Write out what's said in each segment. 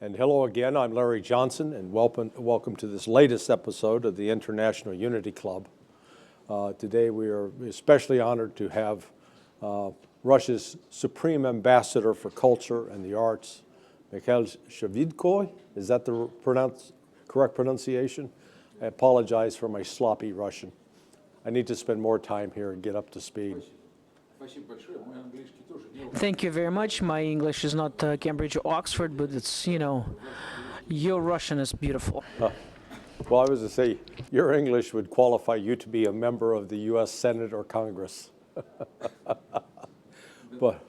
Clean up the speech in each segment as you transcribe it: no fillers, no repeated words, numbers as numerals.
And hello again, I'm Larry Johnson, and welcome to this latest episode of the International Unity Club. Today we are especially honored to have Russia's Supreme Ambassador for Culture and the Arts, Mikhail Shvydkoy. Is that the correct pronunciation? I apologize for my sloppy Russian. I need to spend more time here and get up to speed. Thank you very much. My English is not Cambridge or Oxford, but it's, your Russian is beautiful. Well, I was to say, your English would qualify you to be a member of the U.S. Senate or Congress. But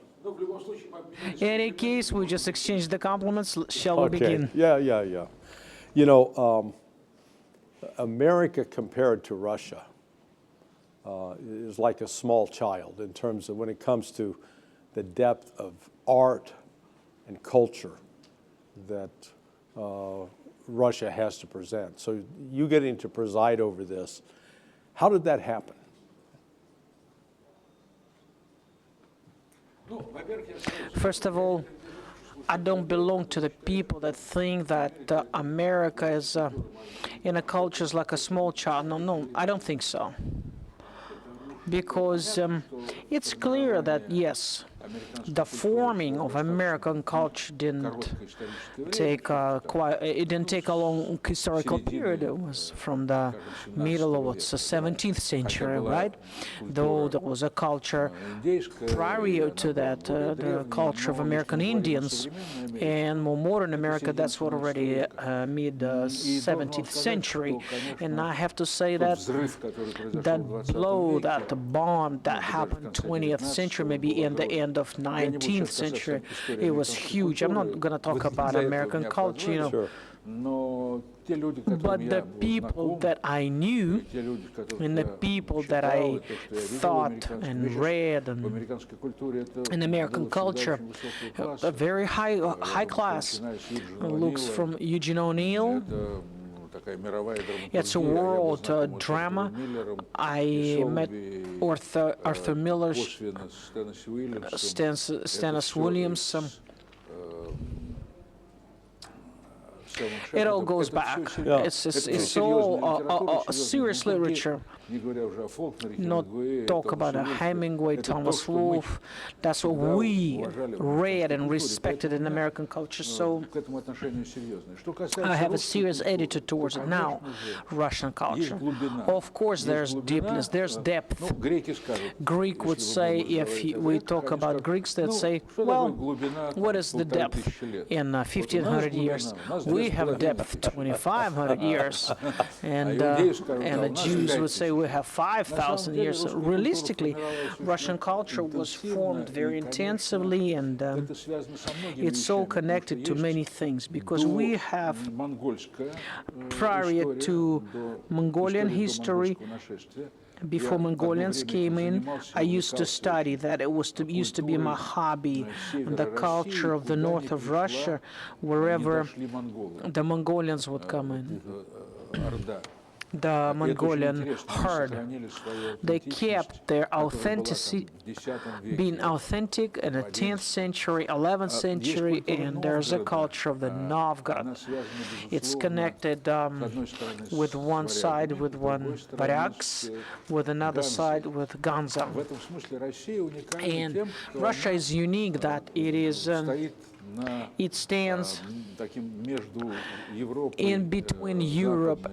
in any case, we just exchanged the compliments. Shall we begin? Yeah. You know, America compared to Russia is like a small child in terms of when it comes to the depth of art and culture that Russia has to present. So you getting to preside over this, how did that happen? First of all, I don't belong to the people that think that America is in a culture is like a small child. No, I don't think so. Because it's clear that, yes, the forming of American culture didn't take a long historical period. It was from the middle of the 17th century, right? Though there was a culture prior to that, the culture of American Indians, and more modern America, that's what already mid-17th century. And I have to say that that bomb that happened 20th century, maybe in the end of 19th century, it was huge. I'm not going to talk about American culture, Sure. But the people that I knew and the people that I thought and read in American culture, a very high class, looks from Eugene O'Neill. It's a world drama. I met Arthur Miller, Stannis Williams. It all goes back. Yeah. It's all serious literature. Not talk about Hemingway, Thomas Wolfe. That's what we read and respected in American culture. So I have a serious attitude towards it now, Russian culture. Of course, there's deepness, there's depth. Greek would say, if we talk about Greeks, they'd say, well, what is the depth in 1,500 years? We have depth 2,500 years. And the Jews would say we have 5,000 years. Realistically, Russian culture was formed very intensively, and it's all connected to many things, because we have, prior to Mongolian history, before Mongolians came in, I used to study that. It used to be my hobby, the culture of the north of Russia, wherever the Mongolians would come in. The Mongolian herd. They kept their authenticity, being authentic in the 10th century, 11th century, and there's a culture of the Novgorod. It's connected with one side with one barracks, with another side with Ganza. And Russia is unique that it stands in between Europe,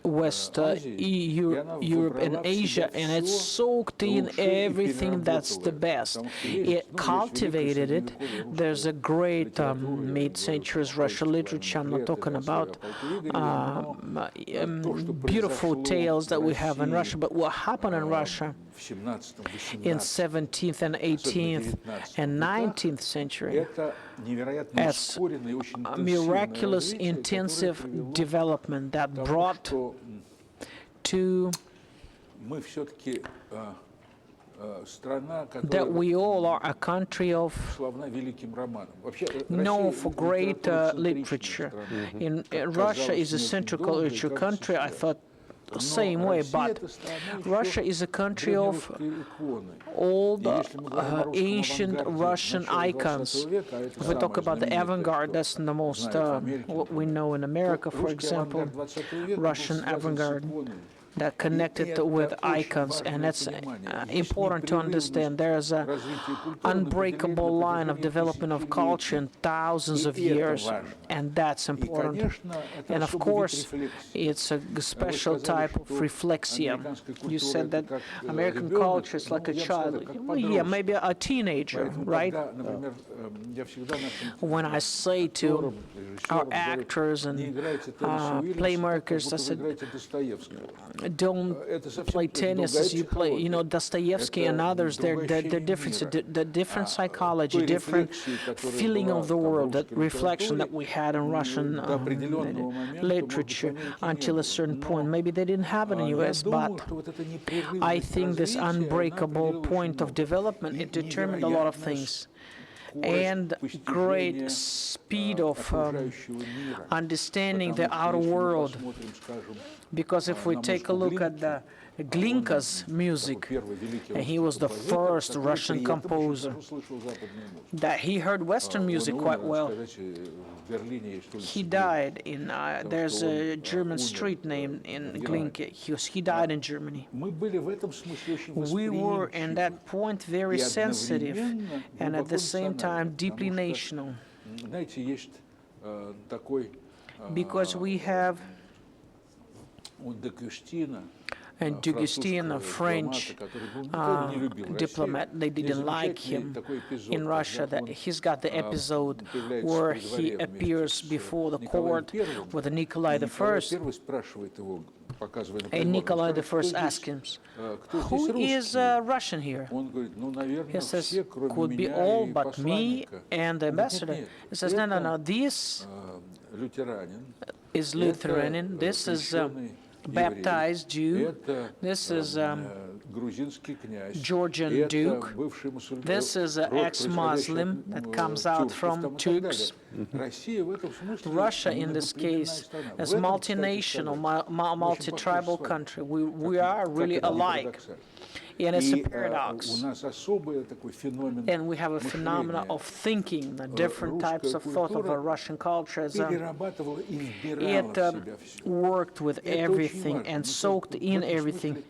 Europe and Asia, and it soaked in everything that's the best. It cultivated it. There's a great mid-centuries Russian literature. I'm not talking about beautiful tales that we have in Russia, but what happened in Russia in 17th and 18th and 19th century as a miraculous intensive development that brought to that we all are a country of known for great literature. In Russia is a central culture country. I thought same way, but Russia is a country of old, ancient Russian icons. If we talk about the avant-garde, that's the most, what we know in America, for example, Russian avant-garde that connected with icons, and that's important to understand. There's an unbreakable line of development of culture in thousands of years, and that's important. And of course, it's a special type of reflexion. You said that American culture is like a child. Well, yeah, maybe a teenager, right? When I say to our actors and playmakers, I said, don't play tennis as you play, you know, Dostoevsky and others, they're different, the different psychology, different feeling of the world, that reflection that we had in Russian literature until a certain point. Maybe they didn't have it in the U.S., but I think this unbreakable point of development, it determined a lot of things. And great speed of understanding the outer world. Because if we take a look at the Glinka's music, and he was the first Russian composer, that he heard Western music quite well. He died in, there's a German street named in Glinka. He died in Germany. We were, in that point, very sensitive, and at the same time, deeply national. Because we have and Dugustin, a French diplomat, they didn't like him in Russia. That he's got the episode where he appears before the court with Nikolai I, and Nikolai I asks him, "Who is Russian here?" He says, "Could be all but me and the ambassador." He says, "No, no, no, this is Lutheran, this is baptized Jew, this is Georgian Duke, this is an ex-Muslim that comes out from Turks." Russia, in this case, is multinational, multi-tribal country. We are really alike. And it's a paradox. And we have a phenomena of thinking, the different types of thought of our Russian culture. It worked with everything and soaked in everything.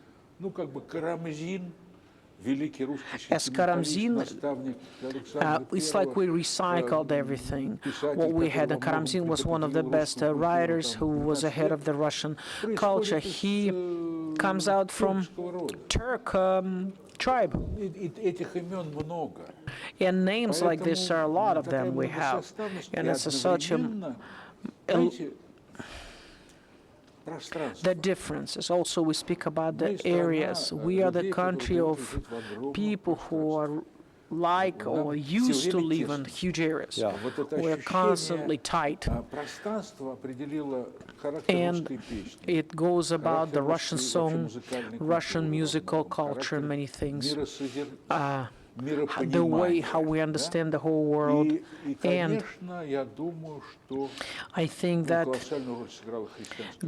As Karamzin, it's like we recycled everything. What we had, Karamzin was one of the best writers who was ahead of the Russian culture. He comes out from Turk tribe. And names like this are a lot of them we have. And it's such a... The difference is also we speak about the areas. We are the country of people who are like or used to live in huge areas. Yeah. We're constantly tight. And it goes about the Russian song, Russian musical culture, many things. The way how we understand the whole world. And I think that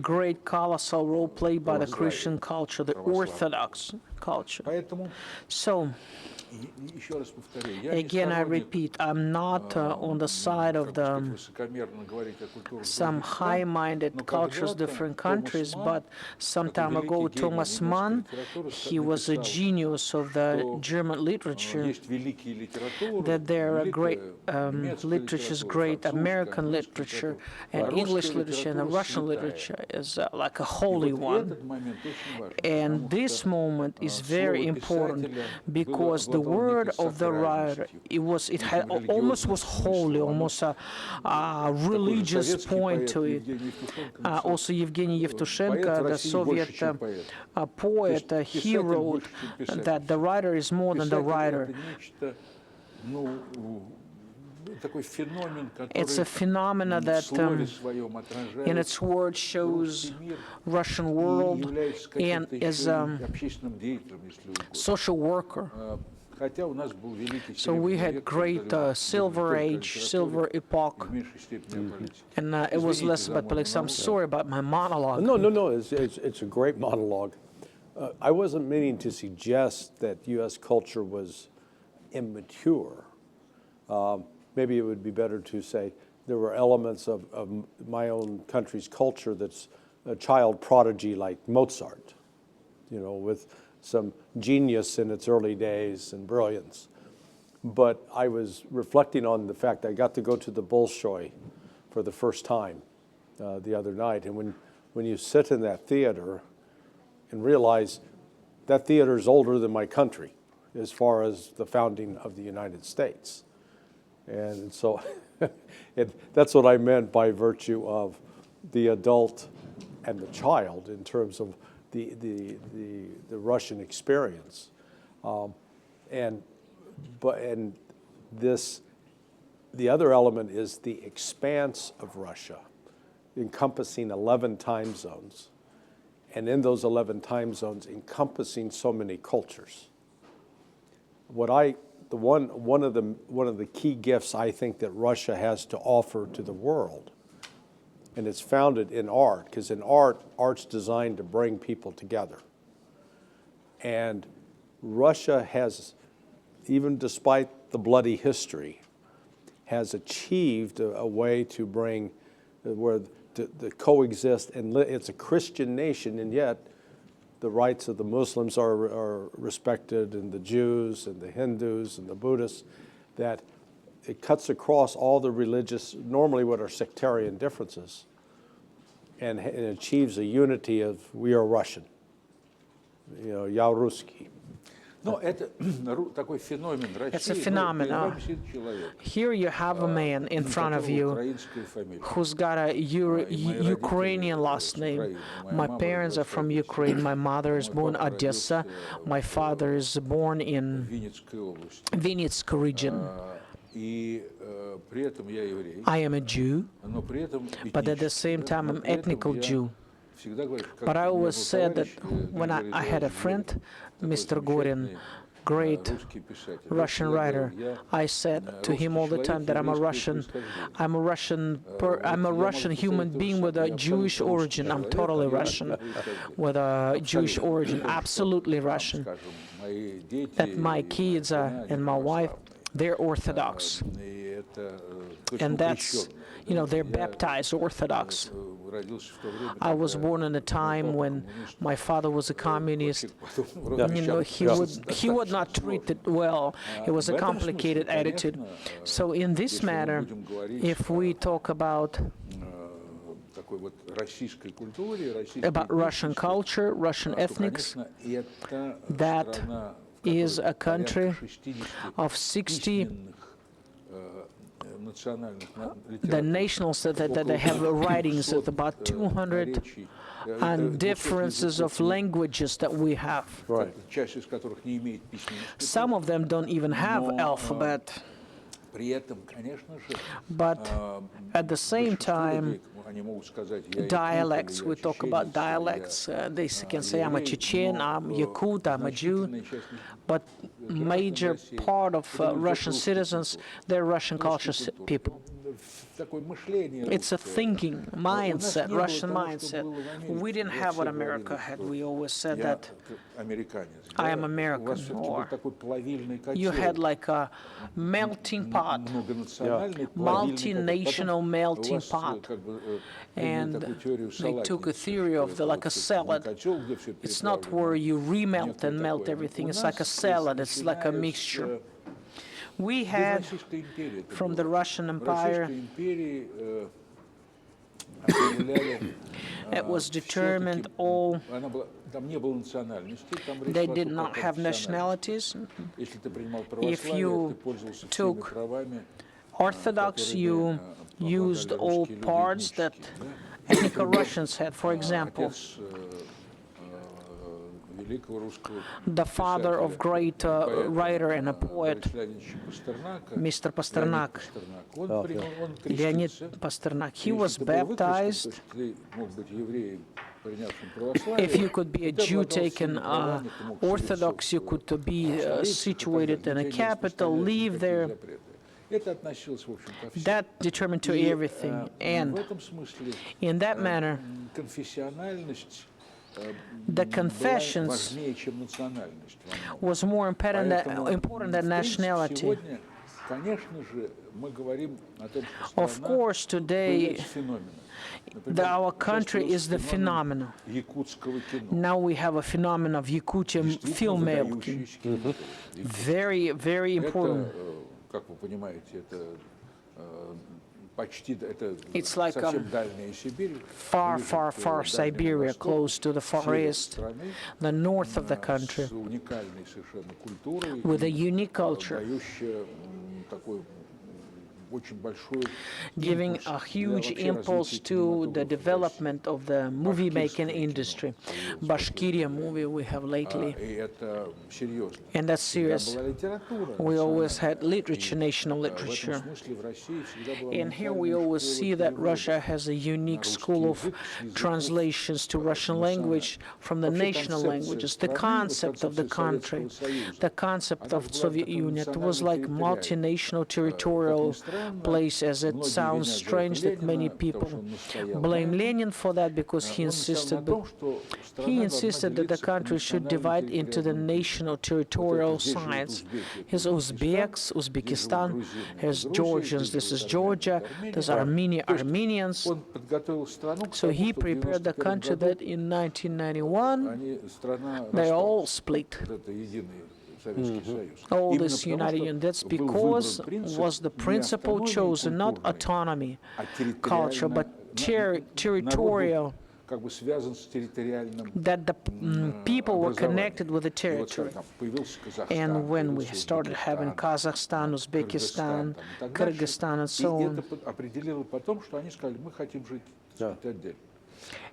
great colossal role played by the Christian culture, the Orthodox culture. So, again, I repeat, I'm not on the side of some high-minded cultures, different countries, but some time ago, Thomas Mann, he was a genius of the German literature, that there are great literatures, great American literature, and English literature, and the Russian literature is like a holy one. And this moment is very important because the word of the writer, it had almost was holy, almost a religious point to it. Also, Evgeny Yevtushenko, the Soviet poet, he wrote that the writer is more than the writer. It's a phenomena that in its word shows Russian world and is a social worker. So we had great silver age, silver epoch, and it was less about politics. I'm sorry about my monologue. No. It's a great monologue. I wasn't meaning to suggest that U.S. culture was immature. Maybe it would be better to say there were elements of my own country's culture that's a child prodigy like Mozart, with some genius in its early days and brilliance. But I was reflecting on the fact that I got to go to the Bolshoi for the first time the other night. And when you sit in that theater and realize that theater is older than my country as far as the founding of the United States. And so that's what I meant by virtue of the adult and the child in terms of the Russian experience. The other element is the expanse of Russia, encompassing 11 time zones, and in those 11 time zones encompassing so many cultures. One of the key gifts I think that Russia has to offer to the world, and it's founded in art, because in art's designed to bring people together. And Russia has, even despite the bloody history, has achieved a way to bring where to coexist, and it's a Christian nation, and yet the rights of the Muslims are respected, and the Jews and the Hindus and the Buddhists, that it cuts across all the religious, normally what are sectarian differences, and achieves a unity of we are Russian, я русский. It's a phenomenon. Here you have a man in front of you who's got a Ukrainian last name. My parents are from Ukraine. My mother is born in Odessa. My father is born in Vinnytsk region. I am a Jew, but at the same time I'm ethnical Jew. But I always said that when I had a friend, Mr. Gorin, great Russian writer, I said to him all the time that I'm a Russian human being with a Jewish origin. I'm totally Russian with a Jewish origin, absolutely Russian. That my kids and my wife, they're Orthodox. And that's, they're baptized Orthodox. I was born in a time when my father was a communist. He would not treat it well. It was a complicated attitude. So in this matter, if we talk about Russian culture, Russian ethnics, that is a country of 60 the nationals that they have writings of about 200 and differences of languages that we have. Right. Some of them don't even have alphabet. But at the same time, dialects, we talk about dialects. They can say, I'm a Chechen, I'm Yakut, I'm a Jew. But major part of Russian citizens, they're Russian culture people. It's a thinking mindset, Russian mindset. We didn't have what America had. We always said that I am American, or you had like a melting pot, multinational melting pot. And they took a theory of like a salad. It's not where you remelt and melt everything. It's like a salad. It's like a mixture. We had, from the Russian Empire, it was determined all, they did not have nationalities. If you took Orthodox, you used all parts that ethnic Russians had. For example, the father of great writer and a poet, Mr. Pasternak, Leonid Pasternak, he was baptized If you could be a Jew taken Orthodox, you could be situated in a capital, live there. That determined to everything. And in that manner, the confessions was more important than nationality. Of course, today, our country is the phenomenon. Now we have a phenomenon of Yakutian filmmaking. Very, very important. It's like far, far, far Siberia, close to the forest, the north of the country, with a unique culture, giving a huge impulse to the development of the movie-making industry. Bashkiria movie we have lately, and that's serious. We always had literature, national literature. And here we always see that Russia has a unique school of translations to Russian language from the national languages. The concept of the country, the concept of Soviet Union, it was like multinational territorial place, as it sounds strange that many people blame Lenin for that, because he insisted that the country should divide into the national territorial sides. Here's Uzbeks, Uzbekistan, here's Georgians, this is Georgia, there's Armenians. So he prepared the country that in 1991 they all split. All this United Union. That's because was the principle chosen, not autonomy, culture, but territorial, that the people were connected with the territory. And when we started having Kazakhstan, Uzbekistan, Kyrgyzstan, and so on,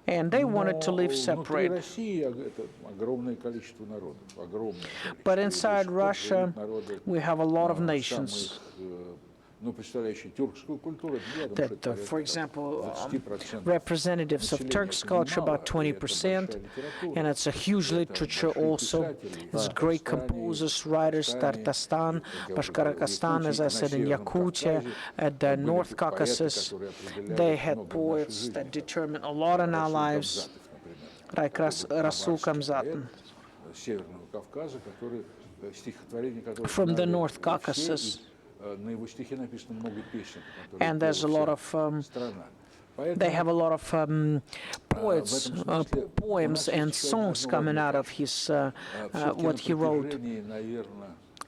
and they wanted to live separate. But inside Russia, we have a lot of nations. That, for example, representatives of Turkish culture, about 20%, and it's a huge literature also. It's great composers, writers, Tatarstan, Bashkortostan, as I said, in Yakutia, at the North Caucasus. They had poets that determined a lot in our lives, like Rasul Kamzatan. From the North Caucasus. And there's a lot of, they have a lot of poems and songs coming out of his, what he wrote.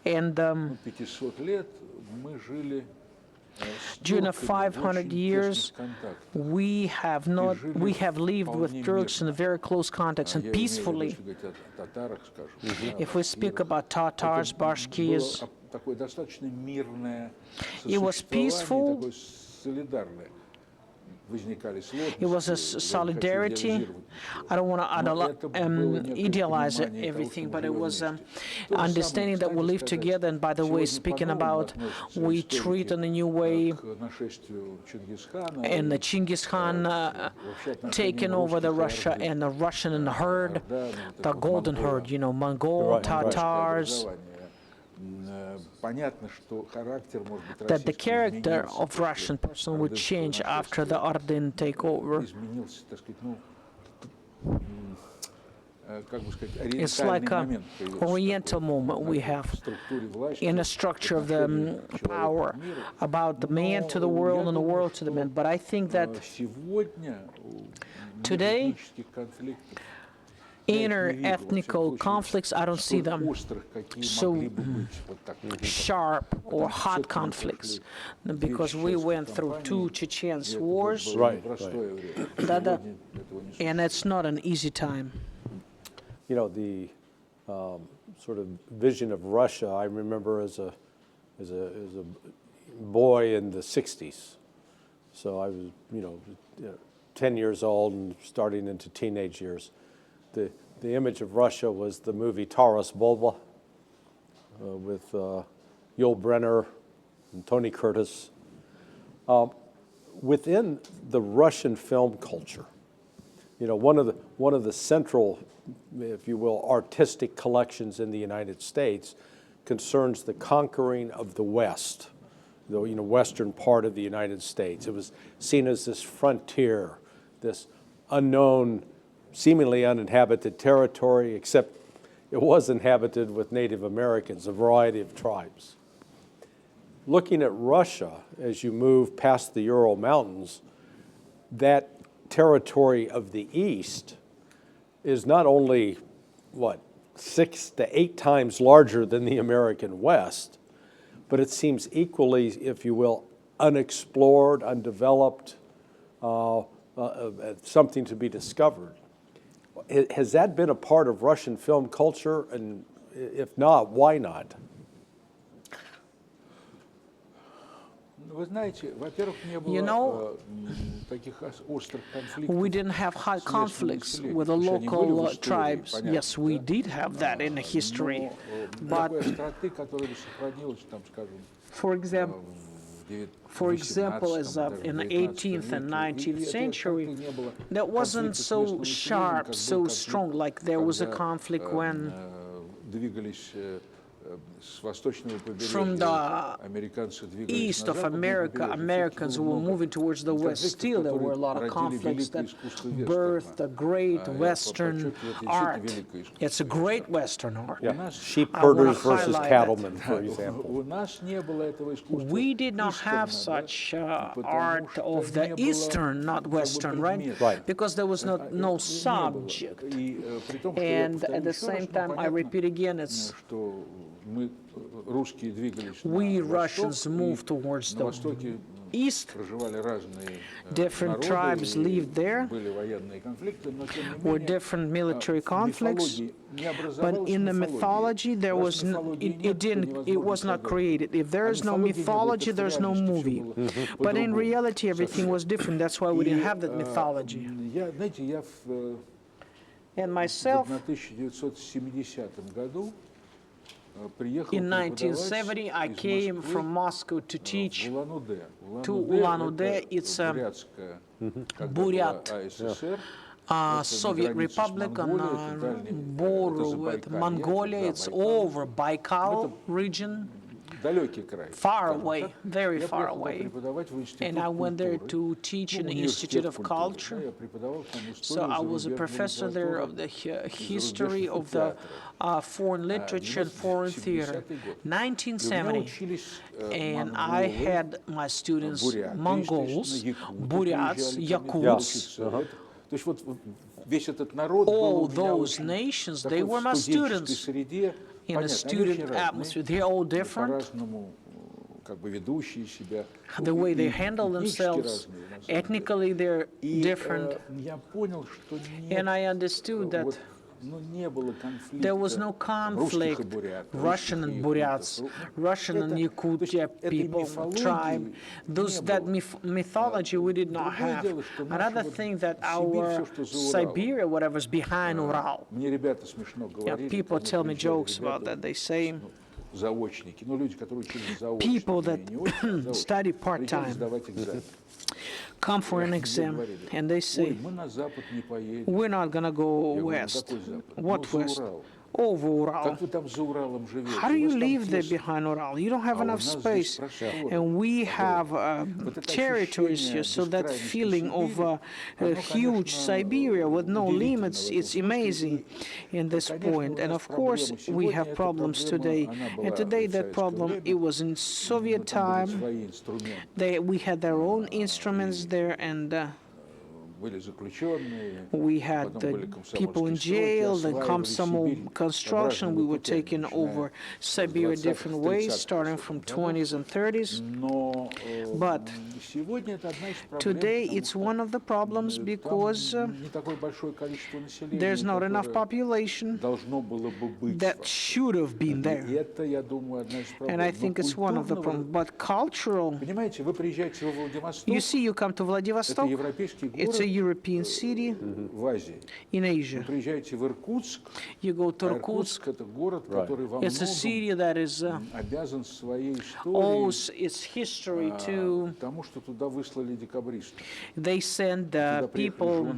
And during the 500 years, we have lived with Turks in a very close context and peacefully. If we speak about Tatars, Bashkirs, it was peaceful. It was a solidarity. I don't want to idealize everything, but it was understanding that we live together. And by the way, speaking about, we treat in a new way, and the Chinggis Khan taking over the Russia, and the Russian and the herd, the golden herd, you know, Mongol, Tatars. That the character of Russian person would change after the Ordan takeover. It's like an oriental moment we have in the structure of the power, about the man to the world and the world to the man. But I think that today, inter-ethnical conflicts, I don't see them so sharp or hot conflicts, because we went through 2 Chechen wars, and it's not an easy time. You know, the sort of vision of Russia, I remember as a boy in the 60s. So I was, 10 years old and starting into teenage years. The image of Russia was the movie Taras Bulba with Yul Brynner and Tony Curtis. Within the Russian film culture, one of the central, if you will, artistic collections in the United States concerns the conquering of the West, the western part of the United States. It was seen as this frontier, this unknown, seemingly uninhabited territory, except it was inhabited with Native Americans, a variety of tribes. Looking at Russia, as you move past the Ural Mountains, that territory of the East is not only, 6 to 8 times larger than the American West, but it seems equally, if you will, unexplored, undeveloped, something to be discovered. Has that been a part of Russian film culture? And if not, why not? We didn't have high conflicts with the local tribes. Yes, we did have that in history. But, for example, as in the 18th and 19th century, that wasn't so sharp, so strong, like there was a conflict when from the east of America, Americans were moving towards the west. Still, there were a lot of conflicts that birthed a great Western art. It's a great Western art. Yeah. Sheep herders versus cattlemen, for example. We did not have such art of the Eastern, not Western, right? Right. Because there was no subject. And at the same time, I repeat again, it's we Russians moved towards the east. Different tribes lived there. Were different military conflicts. But in the mythology, there was it was not created. If there is no mythology, there's no movie. But in reality, everything was different. That's why we didn't have that mythology. And myself, in 1970, I came from Moscow to teach to Ulan-Ude. It's a Buryat Soviet Republic on the border with Mongolia. It's over Baikal region. Far away, very far away. And I went there to teach in the Institute of Culture. So I was a professor there of the history of the foreign literature and foreign theater. 1970. And I had my students Mongols, Buryats, Yakuts. All those nations, they were my students. In a student atmosphere, they're all different. The way they handle themselves, ethnically they're different. And I understood that there was no conflict. Russian and Buryats, Russian and Yakutia people, tribe. That mythology we did not have. Another thing that our Siberia, whatever's behind Ural. Yeah, people tell me jokes about that. They say people that study part-time come for an exam, and they say, we're not going to go west. What west? Over Ural. How do you live there behind Ural? You don't have enough space. And we have territories here, so that feeling of a huge Siberia with no limits, it's amazing in this point. And of course, we have problems today. And today, that problem, it was in Soviet time. We had their own instruments there, and we had people in jail, then Komsomol construction. We were taking over Siberia different ways, starting from 20s and 30s. But today it's one of the problems because there's not enough population that should have been there. And I think it's one of the problems. But cultural, you see, you come to Vladivostok, it's a European city in Asia. You go to Irkutsk, it's a city that is owes its history to to, they sent people,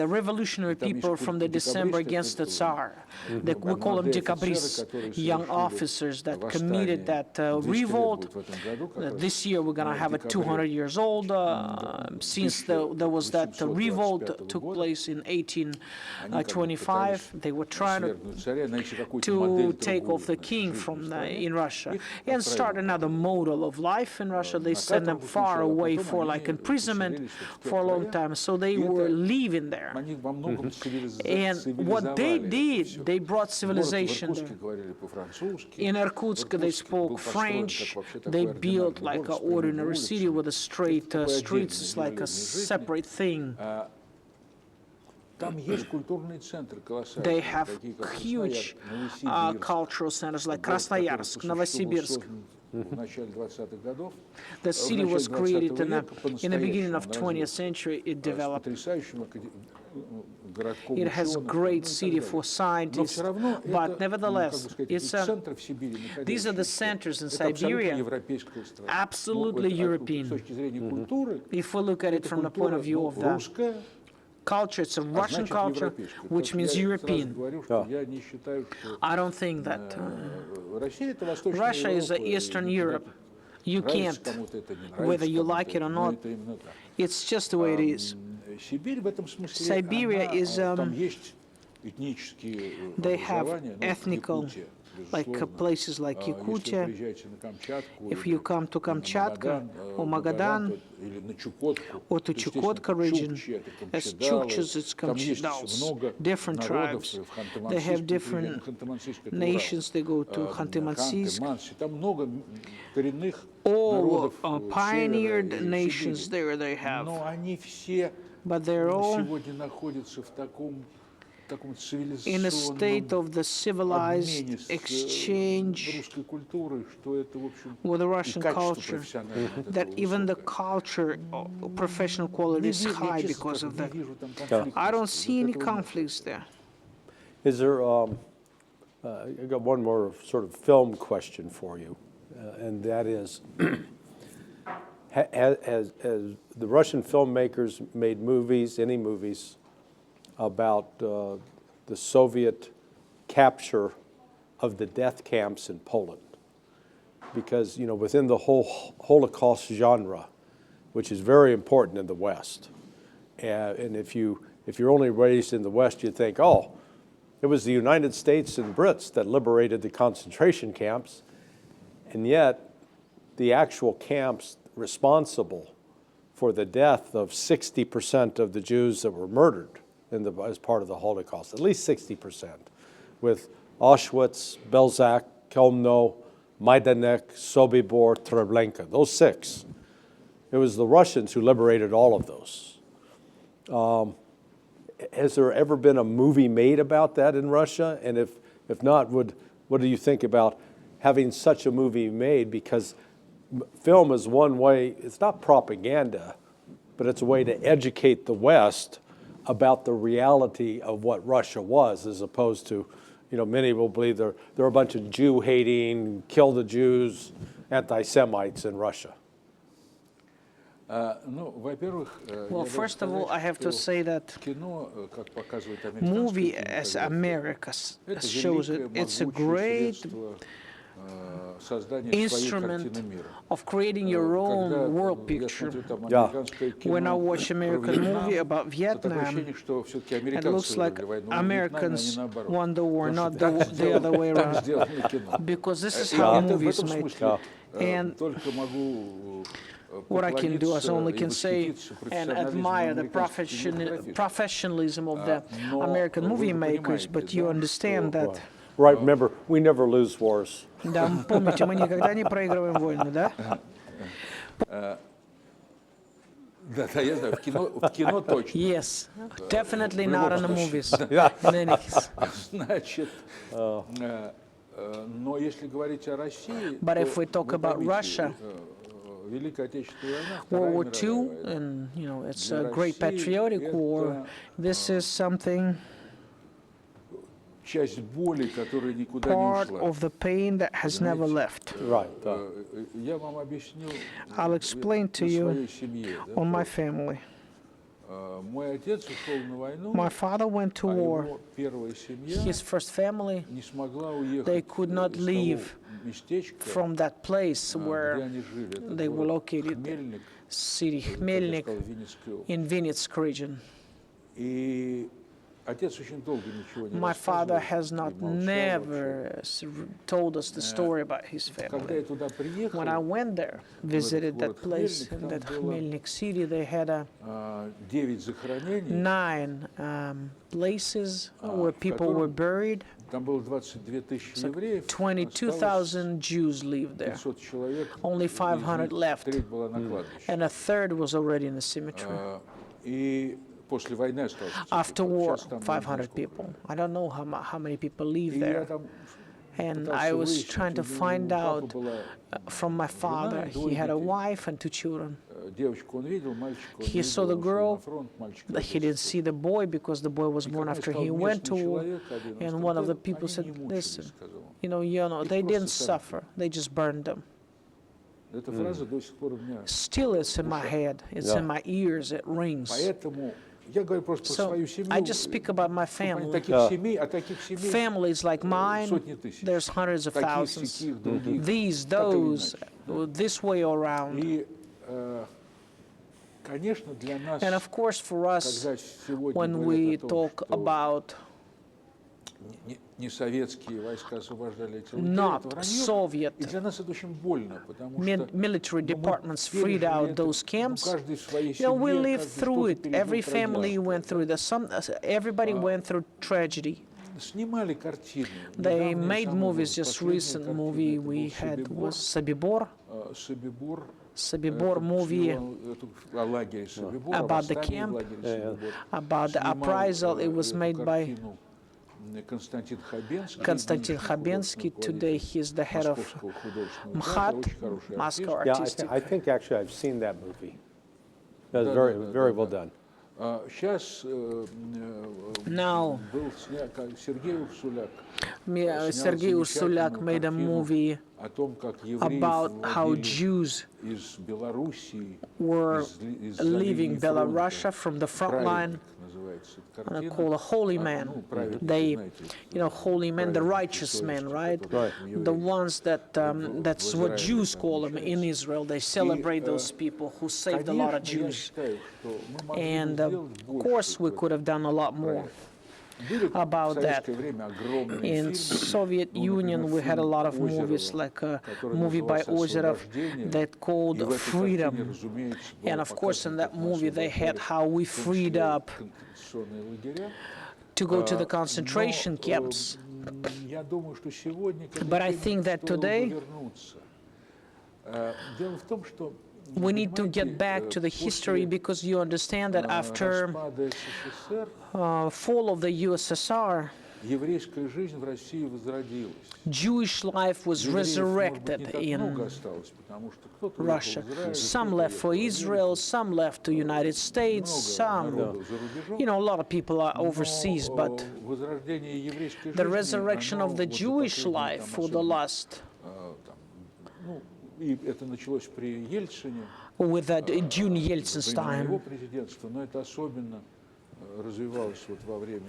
the revolutionary people from the December against the Tsar. We call them decabristes, young officers that committed that revolt. This year we're going to have it 200 years old since there was that revolt took place in 1825. They were trying to take off the king from in Russia and start another model of life in Russia. They sent them far away for like imprisonment for a long time, so they were living there. And what they did, they brought civilization there. In Irkutsk, they spoke French. They built like an ordinary city with a straight streets. It's like a separate thing. They have huge cultural centers like Krasnoyarsk, Novosibirsk. The city was created in the beginning of 20th century. It developed. It has a great city for scientists, but nevertheless, it's these are the centers in Siberia, absolutely European. If we look at it from the point of view of the culture, it's a Russian culture, which means European. I don't think that Russia is Eastern Europe. You can't, whether you like it or not, it's just the way it is. Siberia is, they have ethnical, like places like Yakutia. If you come to Kamchatka or Magadan or to Chukotka region, as Chukchas, it's Kamchadals, different tribes. They have different nations. They go to Khanty-Mansiysk. All pioneered nations there they have. But they're all in a state of the civilized exchange with the Russian culture, that even the culture, professional quality is high because of that. I don't see any conflicts there. Is there, I got one more sort of film question for you, and that is, has the Russian filmmakers made movies, any movies, about the Soviet capture of the death camps in Poland? Because, you know, within the whole Holocaust genre, which is very important in the West, and if you're only raised in the West, you think, oh, it was the United States and Brits that liberated the concentration camps, and yet the actual camps responsible for the death of 60% of the Jews that were murdered as part of the Holocaust, at least 60%, with Auschwitz, Belzec, Chelmno, Majdanek, Sobibor, Treblinka, those 6. It was the Russians who liberated all of those. Has there ever been a movie made about that in Russia? And if not, what do you think about having such a movie made? Because film is one way, it's not propaganda, but it's a way to educate the West about the reality of what Russia was, as opposed to, you know, many will believe there are a bunch of Jew-hating, kill the Jews, anti-Semites in Russia. Well, first of all, I have to say that movie as America shows it, it's a great instrument of creating your own world picture. Yeah. When I watch American movie about Vietnam, it looks like Americans won the war, not the other way around. Because this is how movies made. And what I can do is only can say and admire the professionalism of the American movie makers, but you understand that. Right, remember, we never lose wars. Да, помните, мы никогда не проигрываем войны, да? Да, я знаю, в кино точно. Yes, definitely not in the movies. Значит, но если говорить о России, but if we talk about Russia, World War II, and you know, it's a great patriotic war. This is something часть боли, которая никуда не part ушла. of the pain that has never left. Right. Я вам объясню I'll explain to на you своей семье. on my family. Мой отец ушел на войну, My father went to а war. его первая семья His first family, не смогла they уехать could not из leave того местечка, from that place где where они жили. Это they were город located, Хмельник, city как я Khmelnyk сказал, Винницкая область. in Vinnytsk region. И отец очень долго ничего не My father рассказывал has not и молчал вообще. never told us the story about his Когда я family. туда приехал, When I went there, visited that город place Хмельник, in там that было Khmelnyk city, they had 9 захоронений, 9 places where в people were котором buried. там было 22 тысячи евреев, осталось 22,000 Jews lived there. 500 человек, Only из 500 них left. треть была на кладбище. And a third was already in the cemetery. И после войны осталось. After war, Сейчас там 500 сколько. people. I don't know how many people live И я there. там And пытался I was выяснить, trying to у find папы out была from my father. He had a wife and 2 children. девочку он видел, мальчика он He не saw the видел, ушел girl, на фронт, мальчик but he didn't see the boy because the boy was born after he went to war. And one of the people said, listen, they didn't suffer. They just burned them. Эта фраза до сих пор у меня. Still it's in my head. It's in my ears. It rings. Поэтому я говорю просто про So свою семью. I just speak about my family. Таких семей, а таких семей Families like mine, сотни тысяч. there's hundreds of Таких, thousands. сяких, других. These, Так или those, иначе. this way around. И, конечно, для нас, And of course, for us, когда сегодня when говорят we о том, talk что about не советские войска освобождали эти not лагеря, это вранье. Soviet И для нас это очень больно, потому что military departments freed пережили out это, those camps, каждый в своей we семье, lived каждый through что-то it. пережил Every family трагическое. went through this. Everybody went through tragedy. Снимали картины. They Недавняя made самая movies. Just последняя recent картина, movie это we был had was Собибор. Sobibor. Собибор. Sobibor Это movie о лагере Собибор, о about the восстании в camp, лагере Собибор. about the Снимал, uprisal. It was эту made by картину Константин Хабенский. Konstantin нынешний Хабенский. художественный Today руководитель he is the head of Московского художественного MHAT, театра, очень хороший Moscow артист. Yeah, Artistic. I think actually I've seen that movie. That's Да, very, да, да, very да, well да. done. Сейчас Now, был снят Сергей Урсуляк. Sergei Ursuliak made a movie о том, как евреев about how выводили Jews из Белоруссии, were из-за leaving линии фронта. Belarus from the front line. Праведник называется эта And I картина. call a holy Ну, man. праведники, They, знаете, holy men, the праведники righteous men, совести, right? которые в The евреи. ones that, that's what Jews call them in Israel. They celebrate those people who saved a lot of Конечно, я Jews. считаю, что мы могли бы And сделать of больше course, we в could have done a lot more. Были в about that. советское время огромные In фильмы, Soviet ну, Union, например, we had a lot of фильм movies, Озерова, like a который movie by назывался Ozerov «Освобождение». that И called в этой картине, Freedom. разумеется, было And of course, in показано, that как мы movie, they had освобождали, how we в том freed числе up концентрационные лагеря. to go to the Но, concentration camps. я думаю, что сегодня к этой But I теме think that стоило бы today вернуться. Дело в том, что we need to get back to the history because you understand that after распада СССР fall of the USSR, еврейская жизнь в России возродилась. Jewish life was Евреев, может быть, не resurrected так много in осталось, потому что кто-то Russia. уехал в Израиль, Some кто-то left for уехал в Israel, Америку. some left to United States, Много some, народу за рубежом. a lot of people are overseas, Но, but возрождение еврейской the жизни, resurrection оно of the вот за Jewish последние, life там, for the особенно, last, там, ну, и это началось при Ельцине, with that June Yeltsin's во времена его time, президентства, но это особенно развивалось вот во время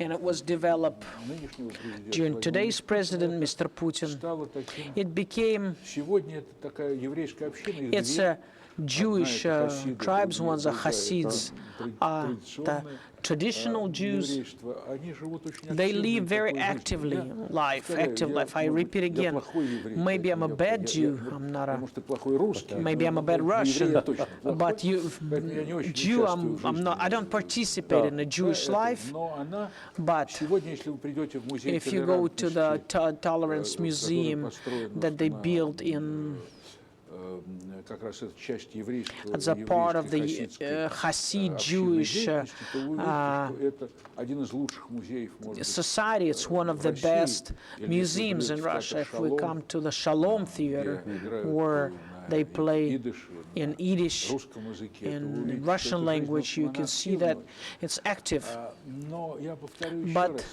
and it was developed нынешнего президента. during Владимира today's Путина. president, Mr. Это Putin. стало таким. It became, Сегодня это такая еврейская община. Их it's две. a Jewish Одна это хасиды, tribes, другие- ones are другая Hasids, это the традиционное, traditional Jews. еврейство. Они живут очень They активной live very такой actively жизнью. life, Я active повторяю, life. I может быть, repeat я again, плохой еврей, maybe I'm a поэтому bad я- Jew, я- I'm not a, Может, ты плохой русский. maybe I'm a но bad на еврея Russian, точно плохой. but you, Поэтому я не очень Jew, участвую в I'm жизни. not, I don't participate in the Jewish life, Но она but сегодня, если вы придете в музей if you go to the толерантности, Tolerance который Museum построен that they на, built in, как раз это часть еврейского, as a part of the еврейской Hasid общинной Jewish деятельности, то вы увидите, что это один из лучших музеев, может быть, society. It's one of the best museums in Russia. If we come to the Shalom Theater, where They play in Yiddish, in Russian language. You can see that it's active. But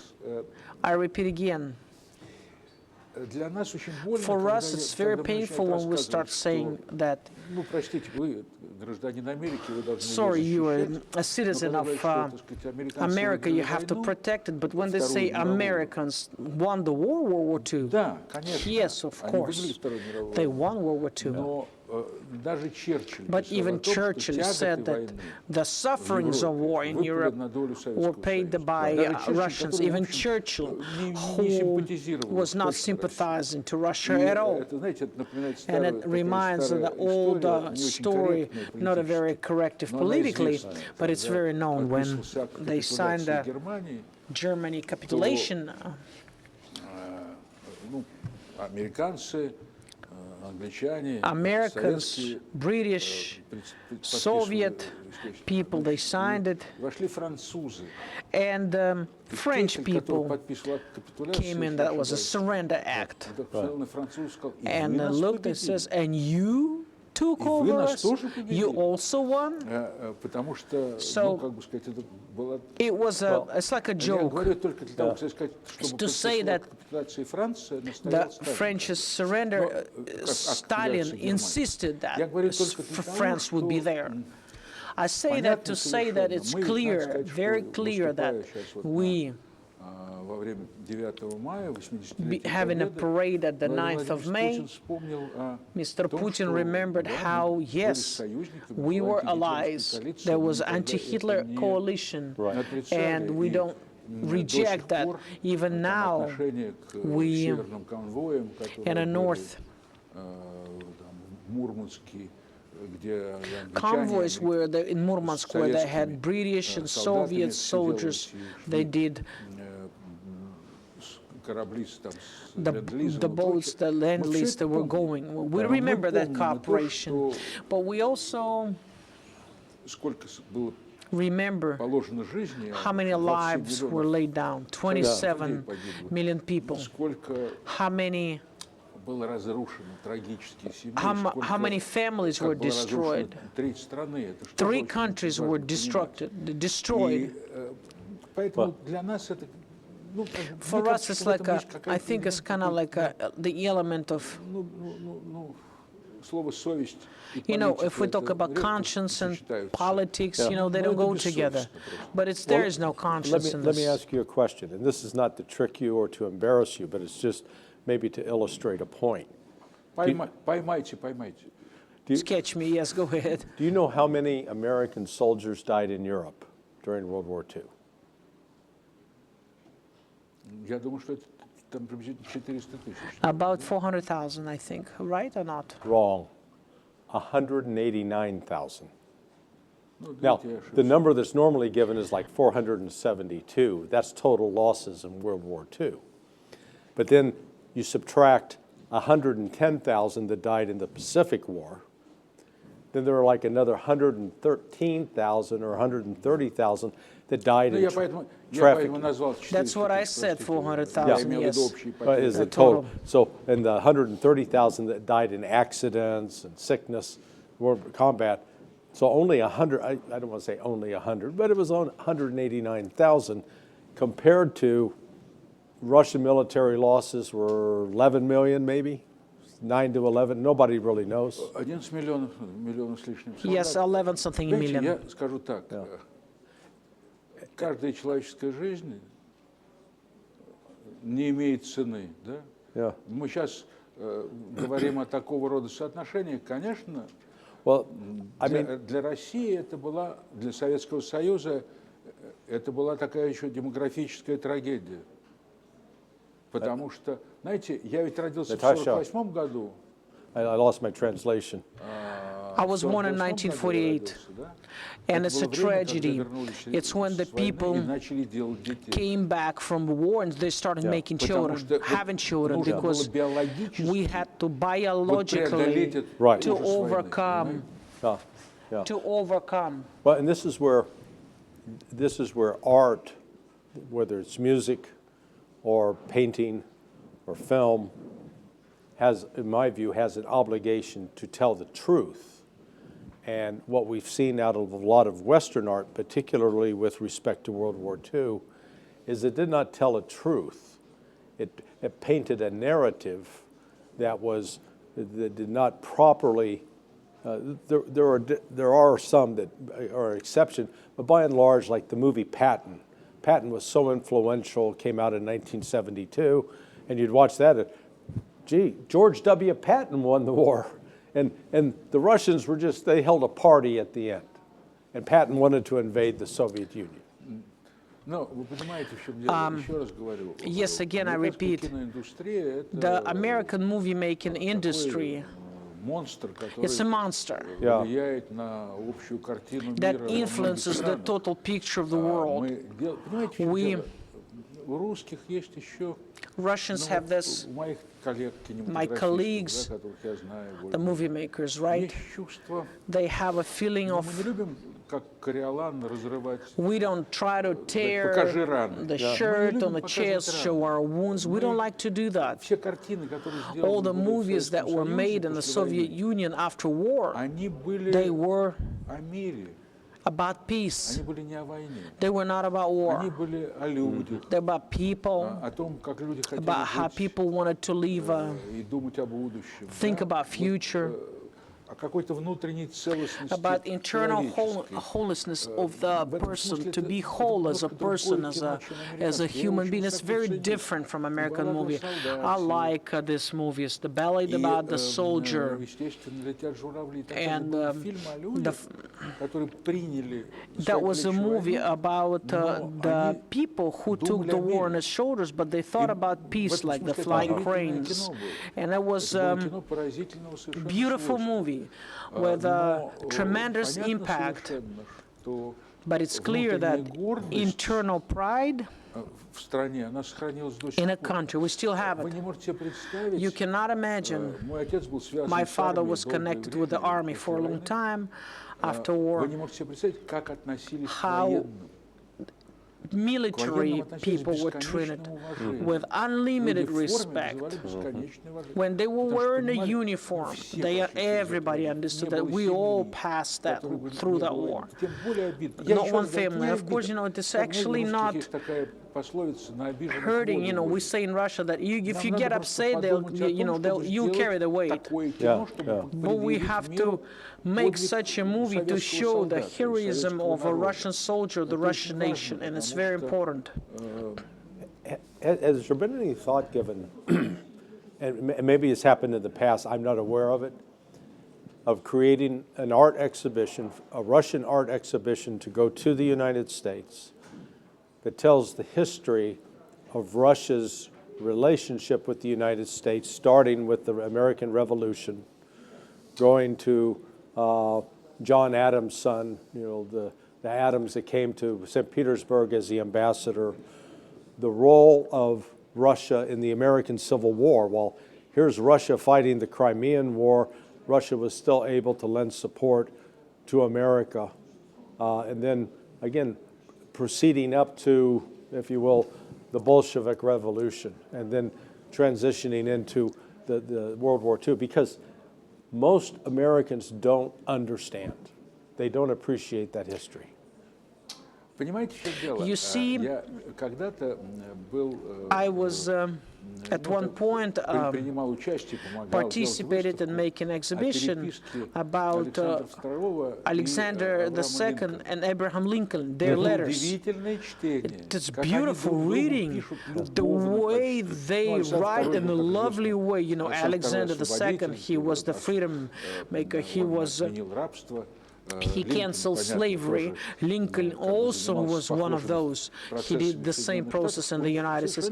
I repeat again, for us, it's very painful when we start saying that, sorry, you are a citizen of America, you have to protect it. But when they say Americans won the war, World War II, yes, of course, they won World War II. But even Churchill said that the sufferings of war in Europe were paid by Russians. Even Churchill, who was not sympathizing to Russia at all. And it reminds of the old story, not a very corrective politically, but it's very known when they signed the Germany capitulation. Americans, British, Soviet people, they signed it, and French people came in. That was a surrender act. And looked and says, and you took over us? You also won? So it was it's like a joke to say that the French surrender, Stalin insisted that France would be there. I say that to say that it's clear, very clear, that we having a parade at the 9th of May, Mr. Putin remembered how, yes, we were allies. There was anti-Hitler coalition, and we don't reject that. Even now, we, in the north, convoys were in Murmansk, where they had British and Soviet soldiers. They did the boats, the land-lease that were going. We remember that cooperation, but we also remember how many lives were laid down, 27 million people, how many families were destroyed. 3 countries were destroyed. For us, it's like I think it's kind of like the element of, you know, if we talk about conscience and politics, you know, they don't go together. But there is no conscience in this. Let me ask you a question, and this is not to trick you or to embarrass you, but it's just maybe to illustrate a point. Sketch me, yes, go ahead. Do you know how many American soldiers died in Europe during World War II? About 400,000, I think, right or not? Wrong. 189,000. Now, the number that's normally given is like 472. That's total losses in World War II. But then you subtract 110,000 that died in the Pacific War. Then there are like another 113,000 or 130,000 that died in trafficking. That's what I said, 400,000, yes. Is the total. So, and the 130,000 that died in accidents and sickness, combat. So only 100, I don't want to say only 100, but it was on 189,000 compared to Russian military losses were 11 million maybe, 9 to 11, nobody really knows. Yes, 11 something million. Я скажу так, каждая человеческая жизнь не имеет цены, да? Мы сейчас говорим о такого рода соотношениях, конечно, для России это была, для Советского Союза это была такая еще демографическая трагедия. Потому что, знаете, я ведь родился в 1948 году. I lost my translation. I was born in 1948, and it's a tragedy. It's when the people came back from the war and they started making children, having children, because we had to biologically to overcome. To overcome. Well, and this is where art, whether it's music or painting or film, has, in my view, has an obligation to tell the truth. And what we've seen out of a lot of Western art, particularly with respect to World War II, is it did not tell a truth. It painted a narrative that did not properly. There are some that are an exception, but by and large, like the movie Patton. Patton was so influential, came out in 1972, and you'd watch that. Gee, George W. Patton won the war. And the Russians were they held a party at the end. And Patton wanted to invade the Soviet Union. Yes, again, I repeat, the American movie-making industry, it's a monster that influences the total picture of the world. Russians have this, my colleagues, the movie makers, right? They have a feeling of, we don't try to tear the shirt on the chest, show our wounds. We don't like to do that. All the movies that were made in the Soviet Union after war, they were about peace. They were not about war. They're about people, about how people wanted to live, think about future, about internal wholeness of the person, to be whole as a person, as a human being. It's very different from American movie. I like these movies. The Ballad about the Soldier, and that was a movie about the people who took the war on their shoulders, but they thought about peace, like the flying cranes. And it was a beautiful movie with a tremendous impact, but it's clear that internal pride in a country, we still have it. You cannot imagine. My father was connected with the army for a long time after war. How military people were treated with unlimited respect. When they were wearing a uniform, everybody understood that we all passed through that war. Not one family. Of course, it's actually not hurting. We say in Russia that if you get upset, you'll carry the weight. But we have to make such a movie to show the heroism of a Russian soldier, the Russian nation, and it's very important. Has there been any thought given, and maybe it's happened in the past, I'm not aware of it, of creating an art exhibition, a Russian art exhibition, to go to the United States that tells the history of Russia's relationship with the United States, starting with the American Revolution, going to John Adams' son, the Adams that came to St. Petersburg as the ambassador, the role of Russia in the American Civil War. Well, here's Russia fighting the Crimean War. Russia was still able to lend support to America. And then, again, proceeding up to, if you will, the Bolshevik Revolution, and then transitioning into the World War II, because most Americans don't understand. They don't appreciate that history. You see, I was at one point participated in making an exhibition about Alexander II and Abraham Lincoln, their letters. It's beautiful reading, the way they write in a lovely way. Alexander II, he was the freedom maker. He canceled slavery. Lincoln also was one of those. He did the same process in the United States.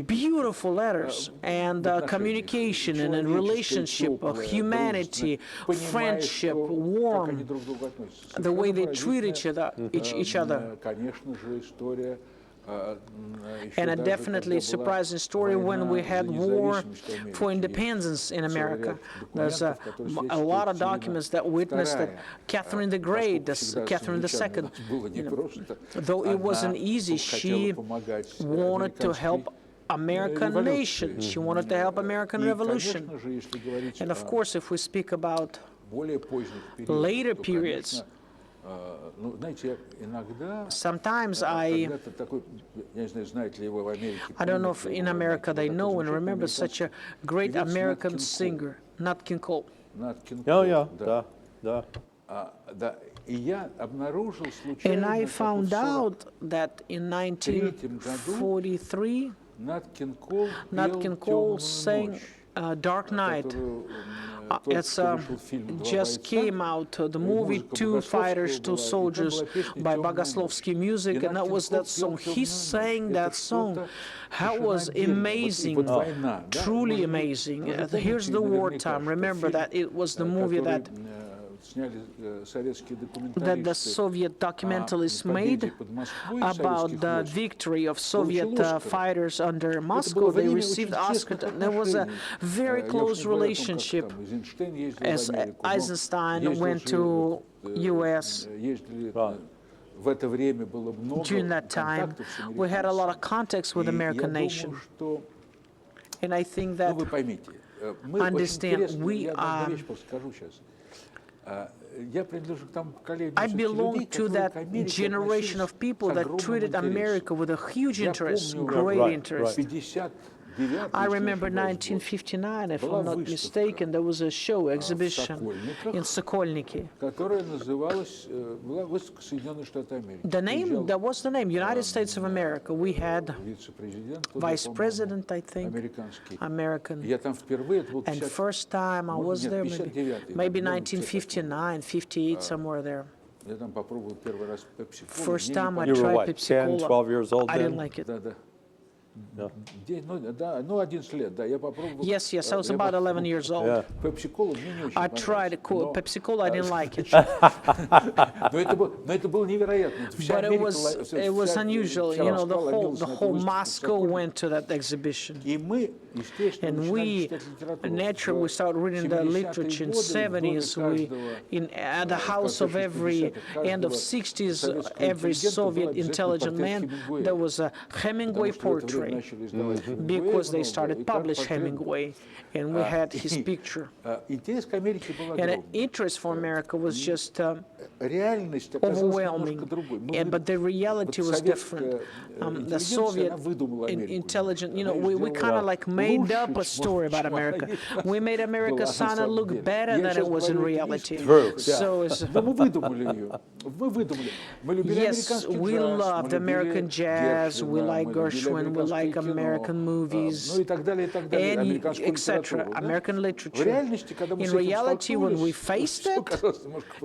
Beautiful letters, and communication and a relationship, humanity, friendship, warm, the way they treat each other. And a definitely surprising story when we had war for independence in America. There's a lot of documents that witnessed that Catherine the Great, Catherine II, though it wasn't easy, she wanted to help American nation. She wanted to help American Revolution. And of course, if we speak about later periods, sometimes I don't know if in America they know and remember such a great American singer, Nat King Cole. Да. And I found out that in 1943, Nat King Cole sang Dark Night. It's just came out, the movie Two Fighters, Two Soldiers by Bogoslovsky Music, and that was that song. He sang that song. That was amazing, truly amazing. Here's the wartime. Remember that it was the movie that the Soviet documentalists made about the victory of Soviet fighters under Moscow. They received Oscar. There was a very close relationship as Eisenstein went to U.S. During that time, we had a lot of contacts with the American nation. And I think that, understand, I belong to that generation of people that treated America with a huge interest, great interest. I remember 1959, if I'm not mistaken, there was a show, exhibition in Sokolniki. That was the name, United States of America. We had Vice President, I think, American. And first time I was there, maybe 1959, 58, somewhere there. First time I tried Pepsi Cola. 10, 12 years old I didn't like it. Yes, I was about 11 years old. I tried Pepsi Cola, I didn't like it. But it was unusual, you know, the whole Moscow went to that exhibition. And we naturally started reading the literature in 70s. At the house of every end of 60s, every Soviet intelligent man, there was a Hemingway portrait. Because they started publish Hemingway, and we had his picture. And the interest for America was just overwhelming, but the reality was different. The Soviet intelligence, you know, we kind of like made up a story about America. We made America sound and look better than it was in reality. So yes, we loved American jazz, we like Gershwin, we like American movies, and etc., American literature. In reality, when we faced it,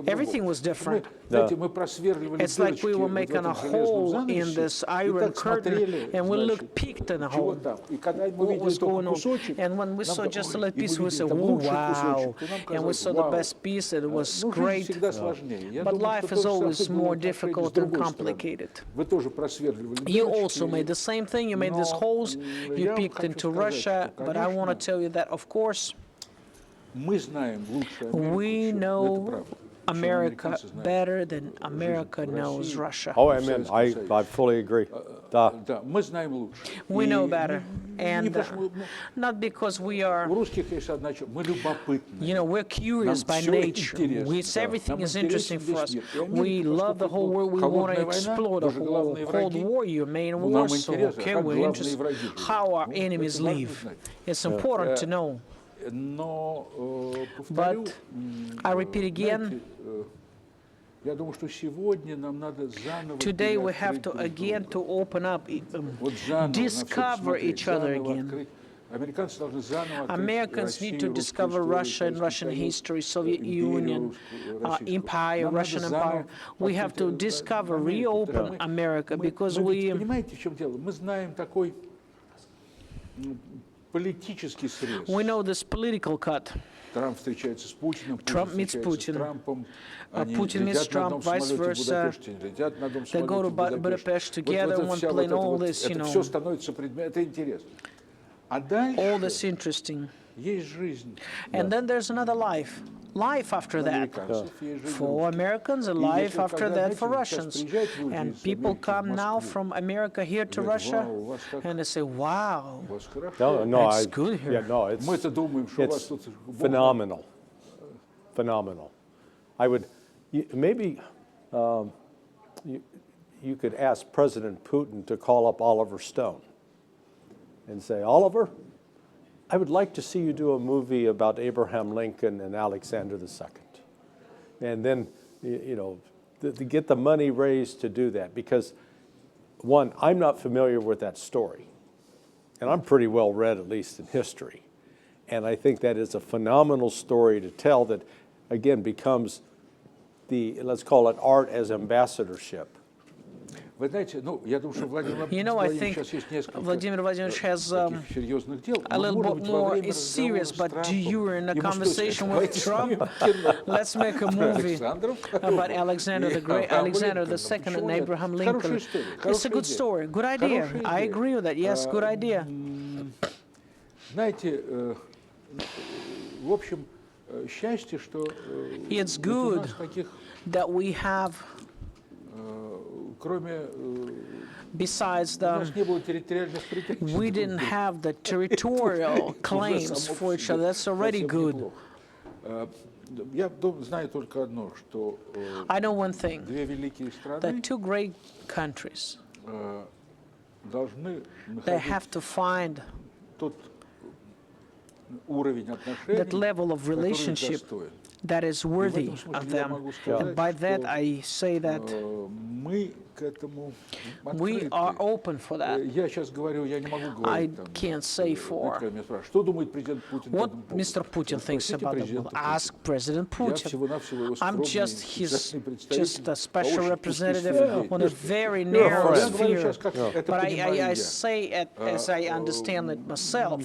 everything was different. It's like we were making a hole in this iron curtain, and we peeked in the hole. What was going on? And when we saw just a little piece, we said, "Oh, wow!" And we saw the best piece, and it was great. But life is always more difficult and complicated. You also made the same thing. You made these holes. You peeked into Russia. But I want to tell you that, of course, we know America better than America knows Russia. Oh, amen. I fully agree. We know better. And not because we are, you know, we're curious by nature. Everything is interesting for us. We love the whole world. We want to explore the whole world. Cold War, you made in Warsaw. Okay, we're interested how our enemies live. It's important to know. But I repeat again, today we have to again open up, discover each other again. Americans need to discover Russia and Russian history, Soviet Union, Empire, Russian Empire. We have to discover, reopen America, because we know this political cut. Trump meets Putin. Putin meets Trump, vice versa. They go to Budapest together in one plane, all this, you know. All this interesting. And then there's another life. life after that. For Americans, a life after that for Russians. And people come now from America here to Russia, and they say, wow, it's good here. Yeah, no, it's phenomenal. Phenomenal. I would, maybe you could ask President Putin to call up Oliver Stone and say, Oliver, I would like to see you do a movie about Abraham Lincoln and Alexander II. And then, to get the money raised to do that. Because, one, I'm not familiar with that story. And I'm pretty well read, at least in history. And I think that is a phenomenal story to tell that, again, becomes the, let's call it art as ambassadorship. I think Vladimir Vladimirovich has a little bit more is serious, but during a conversation with Trump, let's make a movie about Alexander the Great, Alexander II and Abraham Lincoln. It's a good story, good idea. I agree with that. Yes, good idea. It's good that we have, besides we didn't have the territorial claims for each other. That's already good. I know one thing, that two great countries, they have to find that level of relationship that is worthy of them. And by that I say that we are open for that. I can't say for what Mr. Putin thinks about it. Well, ask President Putin. I'm just a special representative on a very narrow sphere. But I say it as I understand it myself.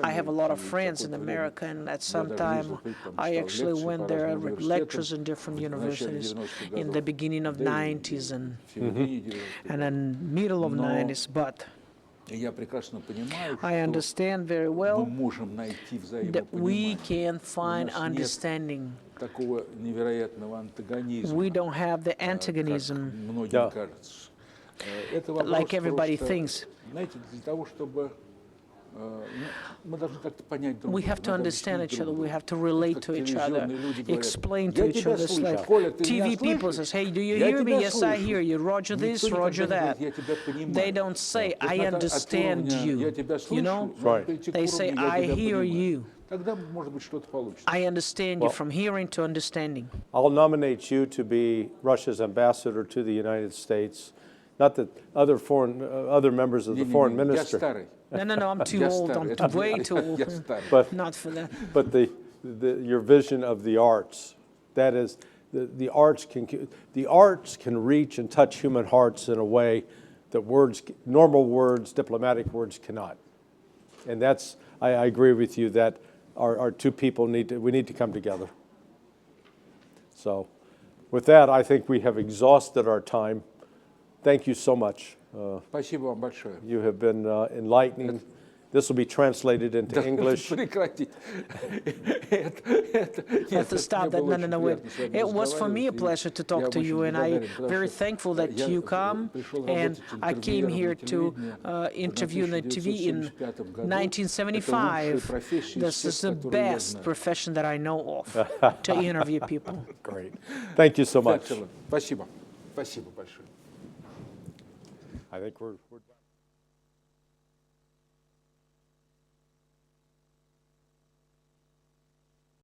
I have a lot of friends in America, and at some time I actually went there and read lectures in different universities in the beginning of 90s and in middle of 90s, but I understand very well that we can find understanding. We don't have the antagonism like everybody thinks. We have to understand each other. We have to relate to each other, explain to each other. It's like TV people says, hey, do you hear me? Yes, I hear you. Roger this, Roger that. They don't say, I understand you. You know? Right. They say, I hear you. I understand you, from hearing to understanding. I'll nominate you to be Russia's ambassador to the United States. Not that other members of the foreign ministry. No, I'm too old. I'm way too old. But not for that. But your vision of the arts, that is, the arts can reach and touch human hearts in a way that normal words, diplomatic words cannot. And that's, I agree with you that our two people we need to come together. So with that, I think we have exhausted our time. Thank you so much. You have been enlightening. This will be translated into English. Have to stop that. No, wait. It was for me a pleasure to talk to you, and I'm very thankful that you come. And I came here to interview on the TV in 1975. This is the best profession that I know of, to interview people. Great. Thank you so much. Спасибо. Спасибо большое. I think we're done.